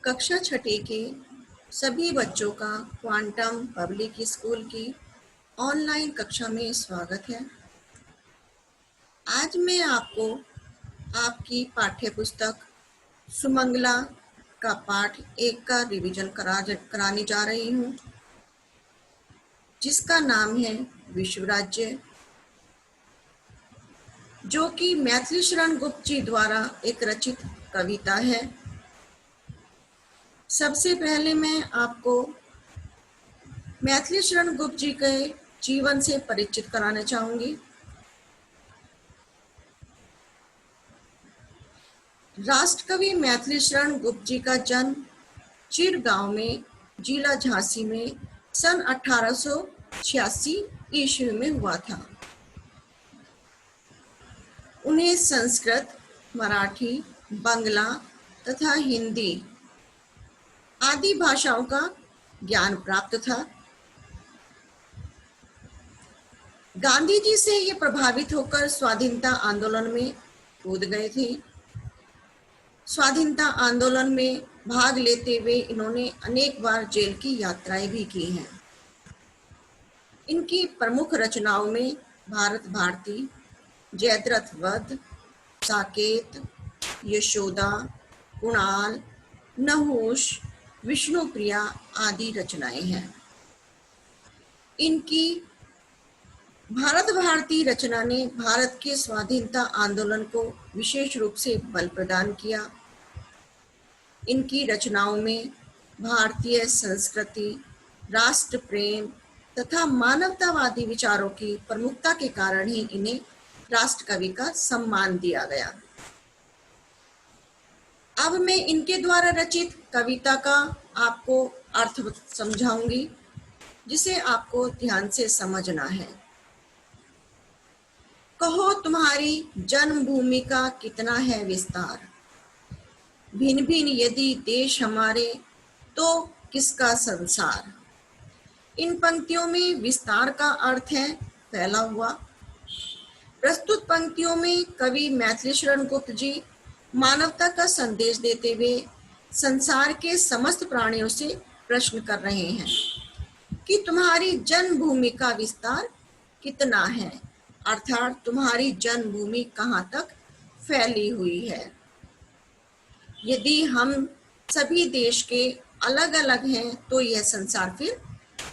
कक्षा छठी के सभी बच्चों का क्वांटम पब्लिक स्कूल की ऑनलाइन कक्षा में स्वागत है। आज मैं आपको आपकी पाठ्य पुस्तक सुमंगला का पाठ 1 का रिवीजन कराने जा रही हूँ, जिसका नाम है विश्व राज्य, जो कि मैथिली शरण गुप्त जी द्वारा एक रचित कविता है। सबसे पहले मैं आपको मैथिली शरण गुप्त जी के जीवन से परिचित कराना चाहूंगी। राष्ट्रकवि मैथिली शरण गुप्त जी का जन्म चिरगांव में जिला झांसी में सन 1886 ईस्वी में हुआ था। उन्हें संस्कृत, मराठी, बंगला तथा हिंदी आदि भाषाओं का ज्ञान प्राप्त था। गांधी जी से ये प्रभावित होकर स्वाधीनता आंदोलन में कूद गए थे। स्वाधीनता आंदोलन में भाग लेते हुए इन्होंने अनेक बार जेल की यात्राएं भी की हैं। इनकी प्रमुख रचनाओं में भारत भारती, जयद्रथ वध, साकेत, यशोदा, कुणाल, नहुष, विष्णुप्रिया आदि रचनाएं हैं। इनकी भारत भारती रचना ने भारत के स्वाधीनता आंदोलन को विशेष रूप से बल प्रदान किया। इनकी रचनाओं में भारतीय संस्कृति, राष्ट्र प्रेम तथा मानवतावादी विचारों की प्रमुखता के कारण ही इन्हें राष्ट्रकवि का सम्मान दिया गया। अब मैं इनके द्वारा रचित कविता का आपको अर्थ समझाऊंगी, जिसे आपको ध्यान से समझना है। कहो तुम्हारी जन्मभूमि का कितना है विस्तार, भिन्न भिन्न यदि देश हमारे तो किसका संसार। इन पंक्तियों में विस्तार का अर्थ है फैला हुआ। प्रस्तुत पंक्तियों में कवि मैथिली शरण गुप्त जी मानवता का संदेश देते हुए संसार के समस्त प्राणियों से प्रश्न कर रहे हैं कि तुम्हारी जन्मभूमि का विस्तार कितना है, अर्थात तुम्हारी जन्मभूमि कहाँ तक फैली हुई है। यदि हम सभी देश के अलग अलग हैं तो यह संसार फिर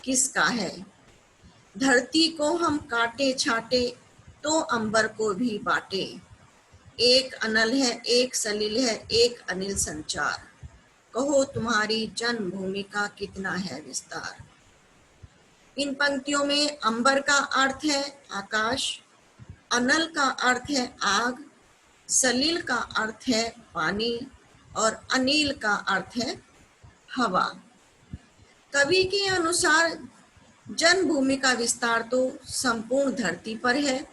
किसका है। धरती को हम काटे छाटे तो अंबर को भी बाटे, एक अनल है एक सलिल है एक अनिल संचार। कहो तुम्हारी जन्मभूमि का कितना है विस्तार। इन पंक्तियों में अंबर का अर्थ है आकाश, अनल का अर्थ है आग, सलिल का अर्थ है पानी और अनिल का अर्थ है हवा। कवि के अनुसार जन्मभूमि का विस्तार तो संपूर्ण धरती पर है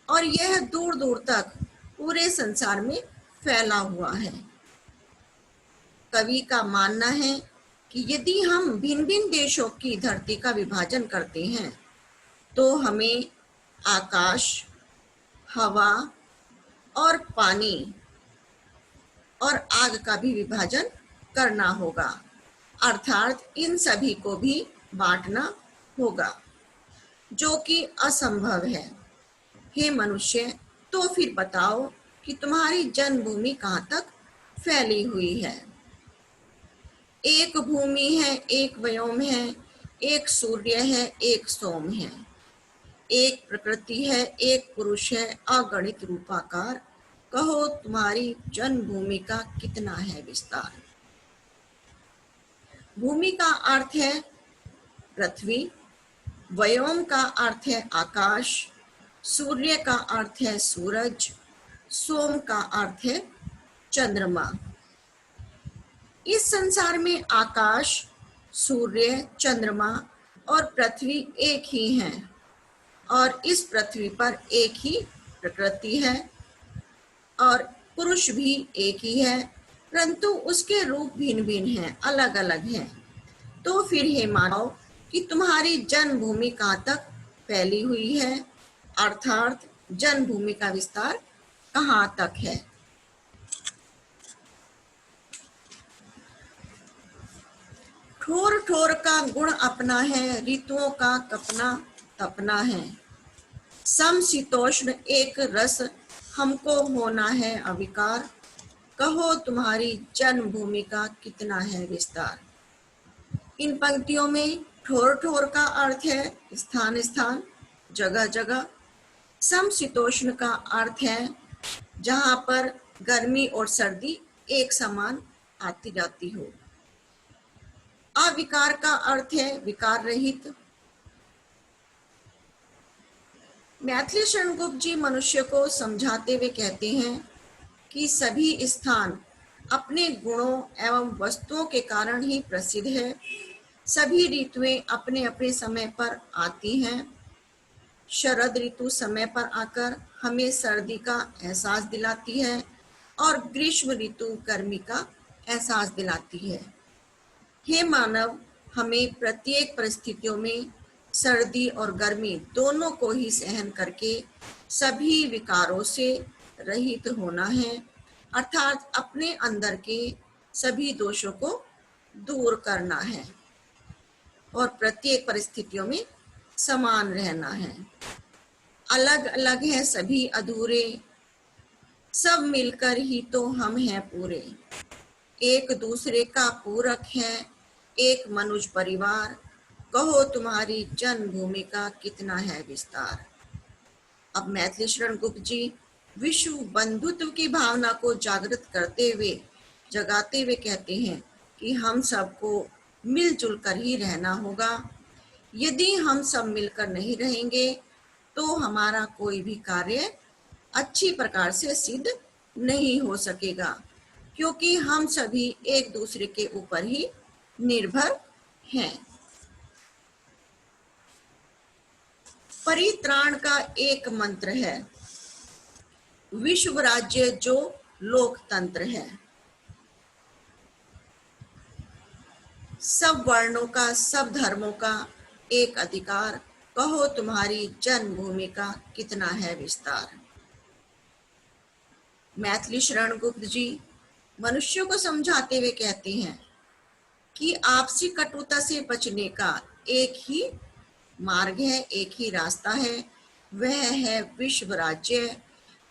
और यह दूर दूर तक पूरे संसार में फैला हुआ है। कवि का मानना है कि यदि हम भिन्न भिन्न देशों की धरती का विभाजन करते हैं तो हमें आकाश, हवा और पानी और आग का भी विभाजन करना होगा, अर्थात इन सभी को भी बांटना होगा, जो कि असंभव है। हे मनुष्य, तो फिर बताओ कि तुम्हारी जन्मभूमि कहाँ तक फैली हुई है। एक भूमि है, एक व्योम है, एक सूर्य है, एक सोम है, एक प्रकृति है, एक पुरुष है, अगणित रूपाकार। कहो तुम्हारी जन्मभूमि का कितना है विस्तार। भूमि का अर्थ है पृथ्वी, व्योम का अर्थ है आकाश, सूर्य का अर्थ है सूरज, सोम का अर्थ है चंद्रमा। इस संसार में आकाश, सूर्य, चंद्रमा और पृथ्वी एक ही हैं और इस पृथ्वी पर एक ही प्रकृति है और पुरुष भी एक ही है, परंतु उसके रूप भिन्न भिन्न हैं, अलग अलग हैं। तो फिर हे मानव कि तुम्हारी जन्मभूमि कहाँ तक फैली हुई है, अर्थात जन्मभूमि का विस्तार कहाँ तक है। ठोर ठोर का गुण अपना है, ऋतुओं का कपना तपना है। समशीतोष्ण एक रस हमको होना है अविकार, कहो तुम्हारी जन्मभूमि का कितना है विस्तार। इन पंक्तियों में ठोर ठोर का अर्थ है स्थान स्थान, जगह जगह। समशीतोष्ण का अर्थ है जहाँ पर गर्मी और सर्दी एक समान आती जाती हो। अविकार का अर्थ है विकार रहित। मैथिली शरण गुप्त जी मनुष्य को समझाते हुए कहते हैं कि सभी स्थान अपने गुणों एवं वस्तुओं के कारण ही प्रसिद्ध है। सभी ऋतुएं अपने अपने समय पर आती हैं। शरद ऋतु समय पर आकर हमें सर्दी का एहसास दिलाती है और ग्रीष्म ऋतु गर्मी का एहसास दिलाती है। हे मानव, हमें प्रत्येक परिस्थितियों में सर्दी और गर्मी दोनों को ही सहन करके सभी विकारों से रहित होना है, अर्थात अपने अंदर के सभी दोषों को दूर करना है और प्रत्येक परिस्थितियों में समान रहना है। अलग अलग है सभी अधूरे, सब मिलकर ही तो हम हैं पूरे। एक दूसरे का पूरक है एक मनुष्य परिवार, कहो तुम्हारी जन्मभूमि का कितना है विस्तार। अब मैथिली शरण गुप्त जी विश्व बंधुत्व की भावना को जागृत करते हुए जगाते हुए कहते हैं कि हम सबको मिलजुल कर ही रहना होगा। यदि हम सब मिलकर नहीं रहेंगे तो हमारा कोई भी कार्य अच्छी प्रकार से सिद्ध नहीं हो सकेगा, क्योंकि हम सभी एक दूसरे के ऊपर ही निर्भर हैं। परित्राण का एक मंत्र है, विश्व राज्य जो लोकतंत्र है। सब वर्णों का सब धर्मों का एक अधिकार, कहो तुम्हारी जन्मभूमि का कितना है विस्तार। मैथिली शरण गुप्त जी मनुष्यों को समझाते हुए कहते हैं कि आपसी कटुता से बचने का एक ही मार्ग है, एक ही रास्ता है, वह है विश्व राज्य,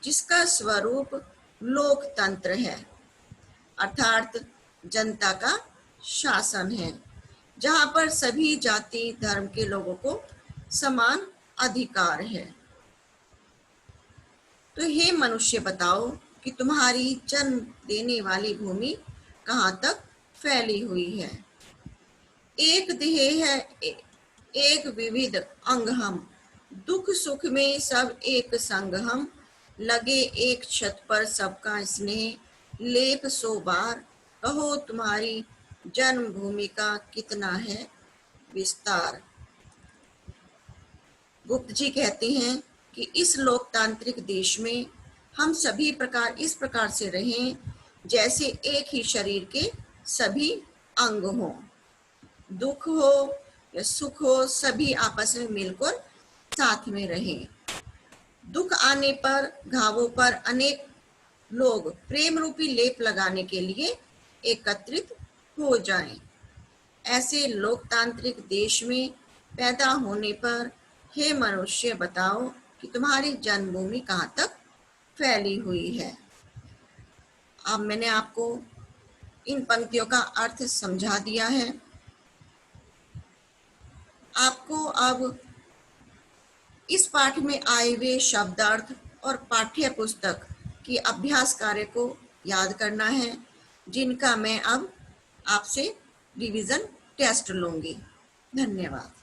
जिसका स्वरूप लोकतंत्र है, अर्थात जनता का शासन है, जहां पर सभी जाति धर्म के लोगों को समान अधिकार है। तो हे मनुष्य, बताओ कि तुम्हारी जन्म देने वाली भूमि कहाँ तक फैली हुई है। एक देह है एक विविध अंग हम, दुख सुख में सब एक संग हम, लगे एक छत पर सबका स्नेह, लेप सो बार, कहो तुम्हारी जन्मभूमि का कितना है विस्तार। गुप्त जी कहते हैं कि इस लोकतांत्रिक देश में हम सभी प्रकार इस प्रकार से रहें जैसे एक ही शरीर के सभी अंग हों। दुख हो या सुख हो, सभी आपस में मिलकर साथ में रहें। दुख आने पर घावों पर अनेक लोग प्रेम रूपी लेप लगाने के लिए एकत्रित हो जाएं। ऐसे लोकतांत्रिक देश में पैदा होने पर हे मनुष्य, बताओ कि तुम्हारी जन्मभूमि कहाँ तक फैली हुई है। अब मैंने आपको इन पंक्तियों का अर्थ समझा दिया है। आपको अब इस पाठ में आए हुए शब्दार्थ और पाठ्य पुस्तक की अभ्यास कार्य को याद करना है, जिनका मैं अब आपसे रिवीजन टेस्ट लूंगी। धन्यवाद।